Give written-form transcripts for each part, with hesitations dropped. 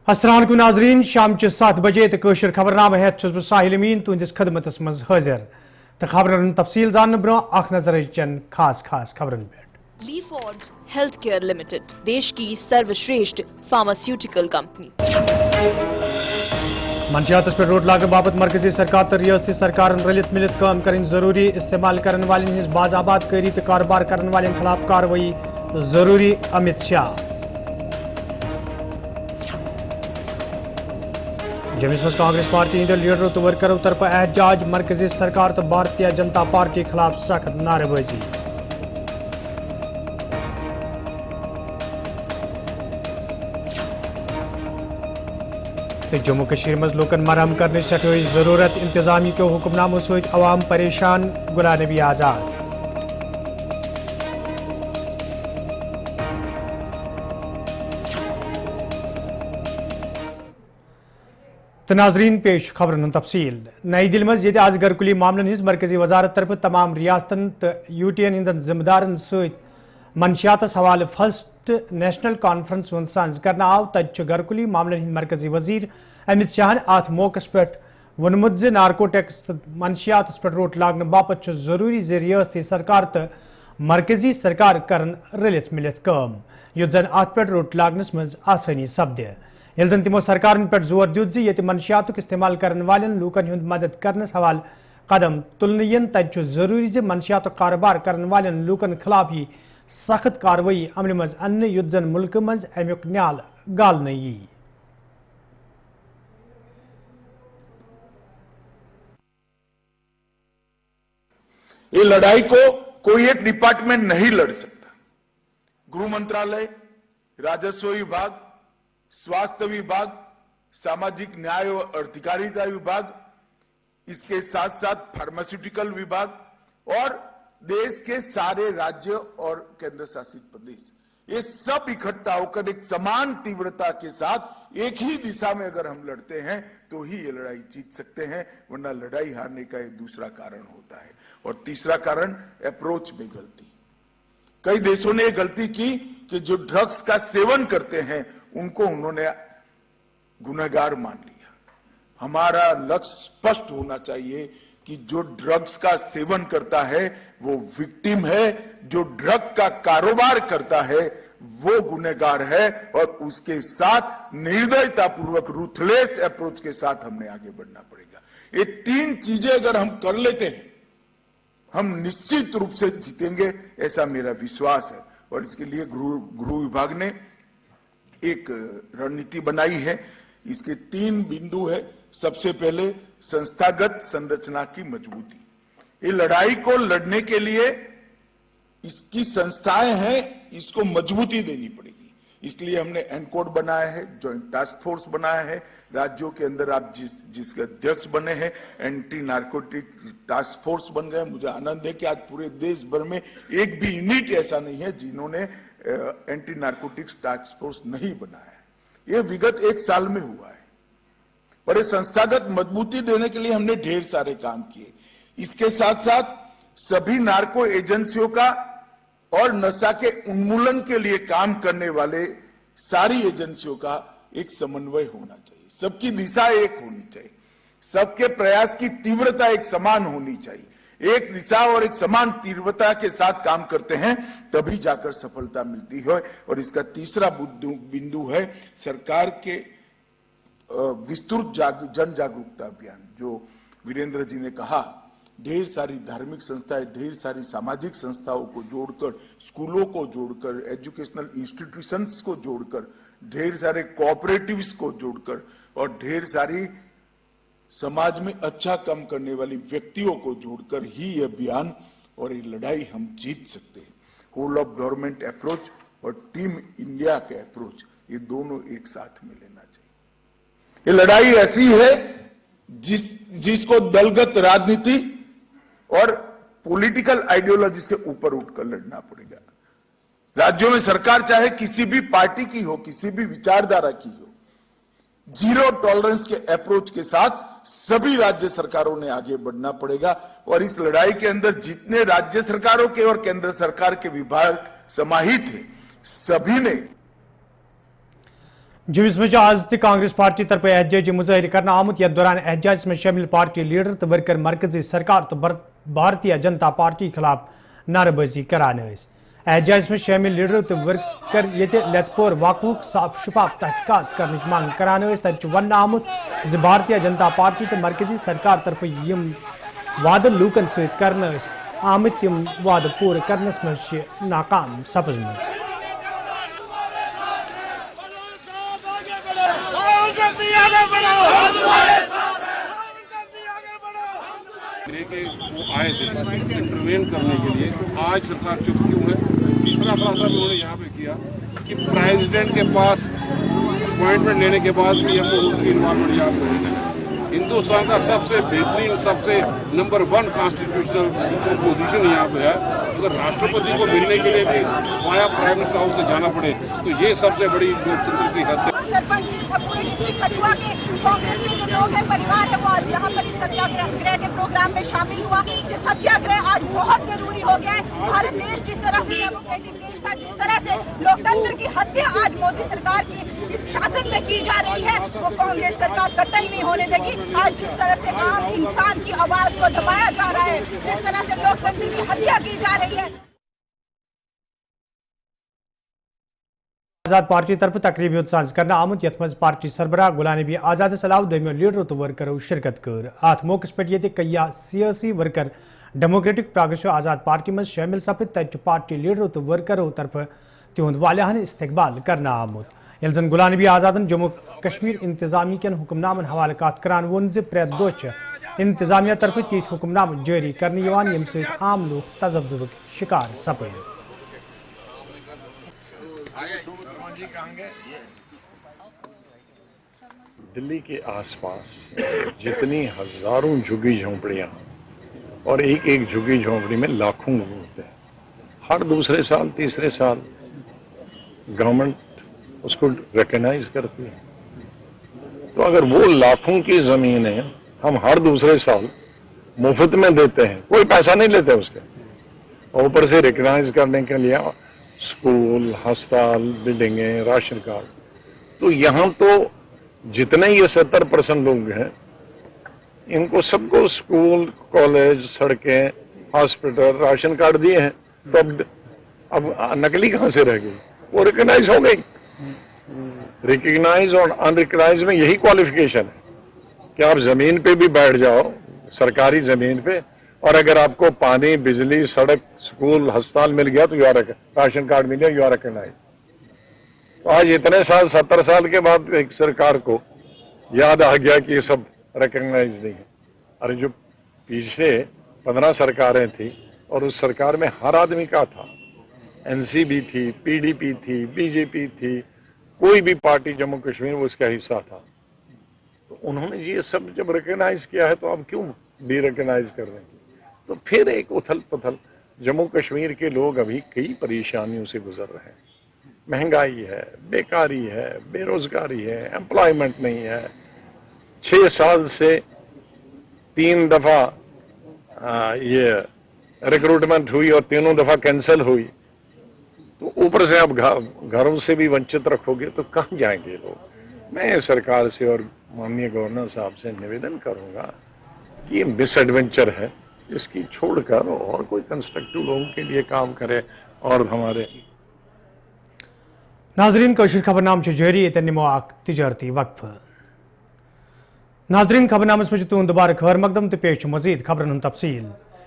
अस्सलाम वालेकुम नाज़रीन, शाम 7 बजे तो कशर खबरनामा हेत छुस बह साहिल अमीन तुंदिस खदमतस मज हाजिर तो खबरन तफसील जानने ब्रो अख नजर चन खास खबरन पे। ली फॉर्ड हेल्थ केयर लिमिटेड देश की सर्वश्रेष्ठ फार्मास्यूटिकल कंपनी। मंशियात पर रोड लागन बाबत मरकजी सरकार तो रियासती सरकार रलित मिलित काम करें जरूरी, इस्तेमाल करने वाले हिज बाजाबाद करी तो कारोबार करने वाले खिलाफ कार्रवाई जरूरी। अमित शाह जम्मू में कांग्रेस पार्टी हंद लीडरों तो वर्करों तरफ एहतजाज, मरकजी सरकार तो भारतीय जनता पार्टी खिलाफ सख्त नारेबाजी। जम्मू कश्मीर मज लूकन मरहम करने सठोई जरूरत, इंतजामी के हुक्मनामों सहित अवाम परेशान। गुलाम नबी आजाद तो नाजरीन पेश खबरन तफसील। नई दिल्ली मज ये आज गरकुली मामलन हिज मरकजी वजारत तरफ तमाम रियासतन तो यूटीएन हिंदन जिम्मेदारन सहित मंशियात हवाले फर्स्ट नेशनल कॉन्फ्रेंस साज कर आव। तथ गरकुली मामलन हिंद मरकजी वजीर अमित शाह अत मौकस पे वोनमुत ज नारकोटिक्स मंशियात पे रोट लागन बापत जरूरी ज रियासती सरकार तो मरकजी सरकार करन रलित मिलित काम, युत जन अत पे रोट लागनस मज आसानी सपदे। यल जन तिमो सरकार पे जोर दियुत ज ये मंशियात इस्तेमाल करने वाले लूकन हुंद मदद करने हवाल कदम तुलन यन तथ जरूरी ज मंशियात कारोबार करने वाले लूकन खिलाफ ही सख्त कार्रवाई अमल मज अन्न, युत जन मुल्क मज अमुक न्याल गाल यी। ये लड़ाई को कोई एक डिपार्टमेंट नहीं लड़ सकता। गृह मंत्रालय, राजस्व विभाग, स्वास्थ्य विभाग, सामाजिक न्याय और अधिकारिता विभाग, इसके साथ साथ फार्मास्यूटिकल विभाग और देश के सारे राज्य और केंद्र शासित प्रदेश, ये सब इकट्ठा होकर एक समान तीव्रता के साथ एक ही दिशा में अगर हम लड़ते हैं तो ही ये लड़ाई जीत सकते हैं, वरना लड़ाई हारने का एक दूसरा कारण होता है। और तीसरा कारण अप्रोच में गलती। कई देशों ने गलती की कि जो ड्रग्स का सेवन करते हैं उनको उन्होंने गुनहगार मान लिया। हमारा लक्ष्य स्पष्ट होना चाहिए कि जो ड्रग्स का सेवन करता है वो विक्टिम है, जो ड्रग का कारोबार करता है वो गुनहगार है, और उसके साथ निर्दयतापूर्वक रूथलेस अप्रोच के साथ हमने आगे बढ़ना पड़ेगा। ये तीन चीजें अगर हम कर लेते हैं हम निश्चित रूप से जीतेंगे, ऐसा मेरा विश्वास है। और इसके लिए गृह विभाग ने एक रणनीति बनाई है। इसके 3 बिंदु है। सबसे पहले संस्थागत संरचना की मजबूती। ये लड़ाई को लड़ने के लिए इसकी संस्थाएं हैं, इसको मजबूती देनी पड़ेगी। इसलिए हमने एनकोड बनाया है, ज्वाइंट टास्क फोर्स बनाया है। राज्यों के अंदर आप जिसके अध्यक्ष बने हैं, एंटी नार्कोटिक टास्क फोर्स बन गए। मुझे आनंद है कि आज पूरे देश भर में एक भी यूनिट ऐसा नहीं है जिन्होंने एंटी नार्कोटिक्स टास्क फोर्स नहीं बनाया है। ये विगत 1 साल में हुआ है। और ये संस्थागत मजबूती देने के लिए हमने ढेर सारे काम किए। इसके साथ साथ सभी नार्को एजेंसियों का और नशा के उन्मूलन के लिए काम करने वाले सारी एजेंसियों का एक समन्वय होना चाहिए। सबकी दिशा एक होनी चाहिए, सबके प्रयास की तीव्रता एक समान होनी चाहिए। एक दिशा और एक समान तीव्रता के साथ काम करते हैं तभी जाकर सफलता मिलती है। और इसका तीसरा बिंदु है सरकार के विस्तृत जन जागरूकता अभियान। जो वीरेंद्र जी ने कहा, ढेर सारी धार्मिक संस्थाएं, ढेर सारी सामाजिक संस्थाओं को जोड़कर, स्कूलों को जोड़कर, एजुकेशनल इंस्टीट्यूशंस को जोड़कर, ढेर सारे कोऑपरेटिव्स को जोड़कर और ढेर सारी समाज में अच्छा काम करने वाली व्यक्तियों को जोड़कर ही ये अभियान और ये लड़ाई हम जीत सकते हैं। होल ऑफ गवर्नमेंट अप्रोच और टीम इंडिया के अप्रोच, ये दोनों एक साथ में लेना चाहिए। ये लड़ाई ऐसी है जिसको दलगत राजनीति और पॉलिटिकल आइडियोलॉजी से ऊपर उठकर लड़ना पड़ेगा। राज्यों में सरकार चाहे किसी भी पार्टी की हो, किसी भी विचारधारा की हो, जीरो टॉलरेंस के अप्रोच के साथ सभी राज्य सरकारों ने आगे बढ़ना पड़ेगा। और इस लड़ाई के अंदर जितने राज्य सरकारों के और केंद्र सरकार के विभाग समाहित हैं, सभी ने जुमिस में आज तक कांग्रेस पार्टी तरफ एहतजाजी मुजाहिर करना आमुत यथ दौरान एहतजाज में शामिल पार्टी लीडर तो वर्कर मरकजी सरकार तो भारतीय जनता पार्टी खिलाफ नारेबाजी करान। एहतजाज में शामिल लीडर तो वर्कर ये लतपोर वाकूक साफ शुफाफ तहकीकात करने मांग करान। तब वन आमुत भारतीय जनता पार्टी तो मरकजी सरकार तरफ यम वाद लूकन सत आमत तम वाद पूर करनस मज नाकाम सपजम। वो आए थे इंटरवेन करने के लिए, तो आज सरकार चुप क्यों है? तीसरा खुलासा भी उन्होंने यहाँ पे किया कि प्रेसिडेंट के पास अपॉइंटमेंट लेने के बाद भी हमको उसकी इन्वॉल्वमेंट यहाँ पे नहीं है। हिंदुस्तान का सबसे बेहतरीन, सबसे नंबर 1 कॉन्स्टिट्यूशनल पोजीशन यहाँ पे है। अगर राष्ट्रपति को मिलने के लिए भी वाया प्राइम मिनिस्टर हाउस से जाना पड़े तो ये सबसे बड़ी लोकतंत्र की हद है। सरपंच कठुआ के कांग्रेस के जो लोग हैं, परिवार है, वो आज यहाँ पर इस सत्याग्रह के प्रोग्राम में शामिल हुआ। ये सत्याग्रह आज बहुत जरूरी हो गया है। भारत देश जिस तरह से डेमोक्रेटिक देश था, जिस तरह से लोकतंत्र की हत्या आज मोदी सरकार की इस शासन में की जा रही है, वो कांग्रेस सरकार कतई नहीं होने देगी। आज जिस तरह से आम इंसान की आवाज को दबाया जा रहा है, जिस तरह से लोकतंत्र की हत्या की जा रही है। आजाद पार्टी तरफ तकरीबी साज करना आमुत यथ मज पार्टी सरबराह गुलाम नबी आजाद सलाह दमो लीडर तो वर्करों शिरकत कर। अत मौके पे ये कई सियासी वर्कर डेमोक्रेटिक प्रोग्रेसिव आजाद पार्टी मज शामिल सपद तक पार्टी लीडरों तो वर्करों तरफ तिहद वालियान इस्तकबाल करना आमुत। यल जन गुलाम नबी आजादन जम्मू कश्मीर इंतजामी कन हुक्मनामन हवाले कत करान वोन प्रेत दोह इंतजामिया तरफ तीत हुक्मनाम जारी करने यम सत आम लोग तजब्जुक शिकार सपद। दिल्ली के आसपास जितनी हजारों झुग्गी झोंपड़ियां और एक एक झुग्गी झोंपड़ी में लाखों लोग होते हैं, हर दूसरे साल तीसरे साल गवर्नमेंट उसको रिकॉग्नाइज करती है। तो अगर वो लाखों की जमीनें हम हर दूसरे साल मुफ्त में देते हैं, कोई पैसा नहीं लेते उसके, और ऊपर से रिकॉग्नाइज करने के लिए स्कूल, अस्पताल, बिल्डिंगें, राशन कार्ड, तो यहाँ तो जितने ये 70% लोग हैं, इनको सबको स्कूल, कॉलेज, सड़कें, हॉस्पिटल, राशन कार्ड दिए हैं, तो अब नकली कहां से रह गई? वो रिकॉग्नाइज हो गई। रिकॉग्नाइज और अनरिकॉग्नाइज में यही क्वालिफिकेशन है कि आप जमीन पे भी बैठ जाओ, सरकारी जमीन पे, और अगर आपको पानी, बिजली, सड़क, स्कूल, अस्पताल मिल गया तो यू आर, राशन कार्ड मिल गया, यू आर रिकॉग्नाइज। तो आज इतने साल, 70 साल के बाद एक सरकार को याद आ गया कि ये सब रिकॉग्नाइज नहीं है। अरे जो पिछले 15 सरकारें थी और उस सरकार में हर आदमी का था, एनसीबी थी, पीडीपी थी, बीजेपी थी, कोई भी पार्टी जम्मू कश्मीर वो उसका हिस्सा था, तो उन्होंने ये सब जब रिकॉग्नाइज किया है तो अब क्यों डी रिकॉग्नाइज कर रहे हैं? तो फिर एक उथल पुथल। जम्मू कश्मीर के लोग अभी कई परेशानियों से गुजर रहे हैं। महंगाई है, बेकारी है, बेरोजगारी है, एम्प्लॉयमेंट नहीं है। 6 साल से 3 दफा ये रिक्रूटमेंट हुई और तीनों दफा कैंसिल हुई, तो ऊपर से अब घरों से भी वंचित रखोगे तो कहाँ जाएंगे लोग? मैं सरकार से और माननीय गवर्नर साहब से निवेदन करूंगा कि ये मिसएडवेंचर है, इसकी छोड़कर और कोई कंस्ट्रक्टिव लोगों के लिए काम करे। और हमारे नाजरीन कशर खबरनाम जारी नमो तजारती वक्फ। नाजरीन खबरनामस में तुंद दोबारा खैर मकदम तो पेश मजीद खबरन तफसील।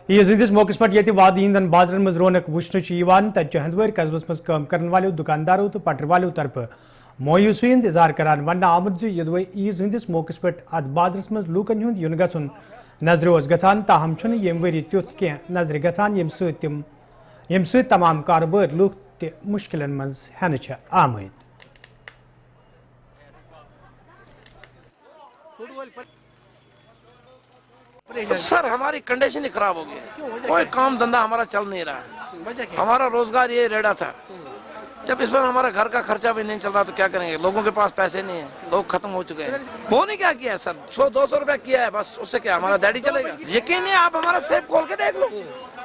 ईद हंदिस मौके पर ये वादी हिंदन बाजारन मज रौनक वुचन तक हंदवार कस्बस मज काम करने वालों दुकानदारों तो पटर वालों तरफ मायूसी हंद इजहार करान वन आमुत यदवे ईद हंदिस मौके पर अत बाजारस मज लूकन हुंद युन गन नजर गसान, ताहम यम वरी तुथ कह नजर गसान यम तमाम कारोबार लूक ते मुश्किलन मज हन आमद। सर हमारी कंडीशन ही खराब हो गई है, कोई काम धंधा हमारा चल नहीं रहा है। हमारा रोजगार ये रेड़ा था, जब इस पर हमारा घर का खर्चा भी नहीं चल रहा तो क्या करेंगे? लोगों के पास पैसे नहीं है, लोग खत्म हो चुके हैं। वो नहीं क्या किया है सर, 100-200 रुपया किया है बस, उससे क्या हमारा डैडी चलेगा? यकीन नहीं, आप हमारा सेब खोल के देख लो,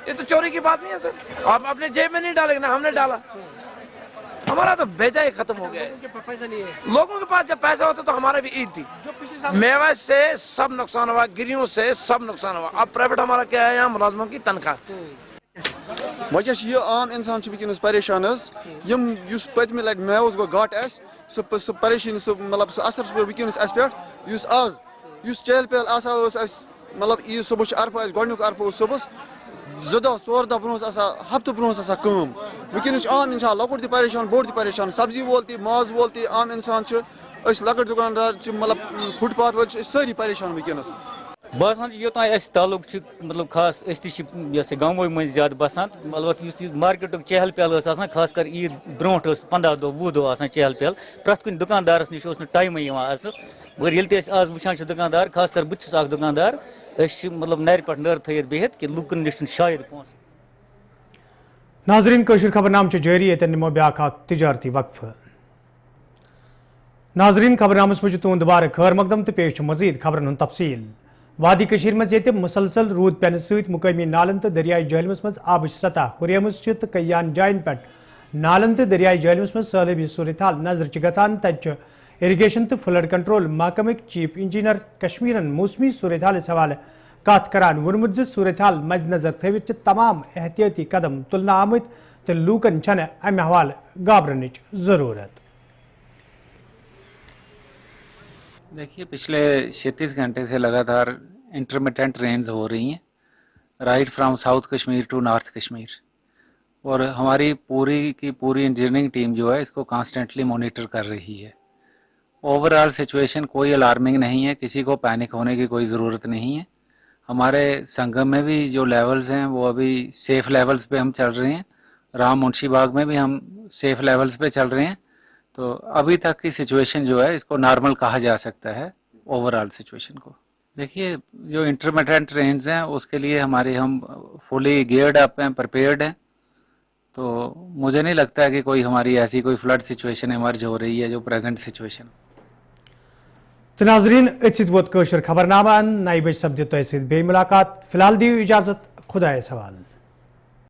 ये तो चोरी की बात नहीं है सर। आप अपने जेब में नहीं डालेंगे ना, हमने डाला। हमारा तो भेजा ही खत्म हो गया है। पैसा नहीं है। लोगों के पास जब पैसा होता तो हमारे भी ईद थी। जो पिछले साल मेवा से सब नुकसान हुआ, गिरियों से सब नुकसान हुआ। अब प्राइवेट हमारा क्या है, यहाँ मुलाजमों की तनख्वाह। वजह यह आम इंसान वनस परेशान पतमे लट मेवस गो घट सह परेशानी मतलब सह असर वनस अस पे आज चहल पहल मतलब ईद सुबह अरफ गोक अरफ सुबह 2 दह 4 दह ब्रोह हफ्त ब्रोह कम वनस आम इंसान लकुट परेशान बोड़ परेशान सब्जी वोल माज वोल आम इंसान लकट दुकानदार मतलब फुटपाथ वाल सारी परेशान वनस बसान योतान तालुक मतलब खास गांवों मज ज्यादा बसान मतलब मार्केट चहल पहल खास कर ईद ब्रोह 15 दह 20 दह चहल पहल प्रत कुछ दुकानदारस नश टाइम अचनस मगर ये आज वुचान दुकानदार खास कर बहुत दुकानदार मतलब नर पे नर थत बिहित कि लुकन नश शायद पोस। नाजरीन कशर खबरनाम जारी ये निमो ब्याख तिजारती वक्फ। नाजरीन खबरनामस मज तुंद बार खैर मकदम तो पेश मजीद खबरन तफसील। वादी कशीर मज ये मुसलसल रूद पेन सत मुकामी नालन तो दरियाई जहलमस मज आबच सतह हुरियमस तो कयान जायन पे नालन तो दरियाई जहलमस मज सैलबी सूरत हाल नजर गसान तत इरीगेशन तो फ्लड कंट्रोल महकमक चीफ इंजीनियर कश्मीरन मौसमी सूरत हाल हवाले कत करान वोनमुत सूरत हाल मद्देनजर थवित तमाम एहतियाती कदम तुलना आमत तो लूकन छन अमे हवाले घबराने जरूरत। देखिए पिछले 36 घंटे से लगातार इंटरमिटेंट रेन्स हो रही हैं right from south Kashmir to north Kashmir, और हमारी पूरी की पूरी इंजीनियरिंग टीम जो है इसको कॉन्स्टेंटली मॉनिटर कर रही है। ओवरऑल सिचुएशन कोई अलार्मिंग नहीं है, किसी को पैनिक होने की कोई ज़रूरत नहीं है। हमारे संगम में भी जो लेवल्स हैं वो अभी सेफ लेवल्स पे हम चल रहे हैं, राम मुंशी बाग में भी हम सेफ लेवल्स पे चल रहे हैं। तो अभी तक की सिचुएशन जो है इसको नॉर्मल कहा जा सकता है ओवरऑल सिचुएशन को। देखिए जो इंटरमिटेंट रेन्स हैं उसके लिए हम फुली गियर्ड अप हैं, प्रिपेयर्ड हैं। तो मुझे नहीं लगता है कि कोई हमारी ऐसी कोई फ्लड सिचुएशन इमर्ज हो रही है जो प्रेजेंट सिचुएशन। तो नाजरीन अत वोत कशर खबरनामा नई बज सपद तह बे मुलाकात। फिलहाल दियो इजाजत, खुदा सवाल।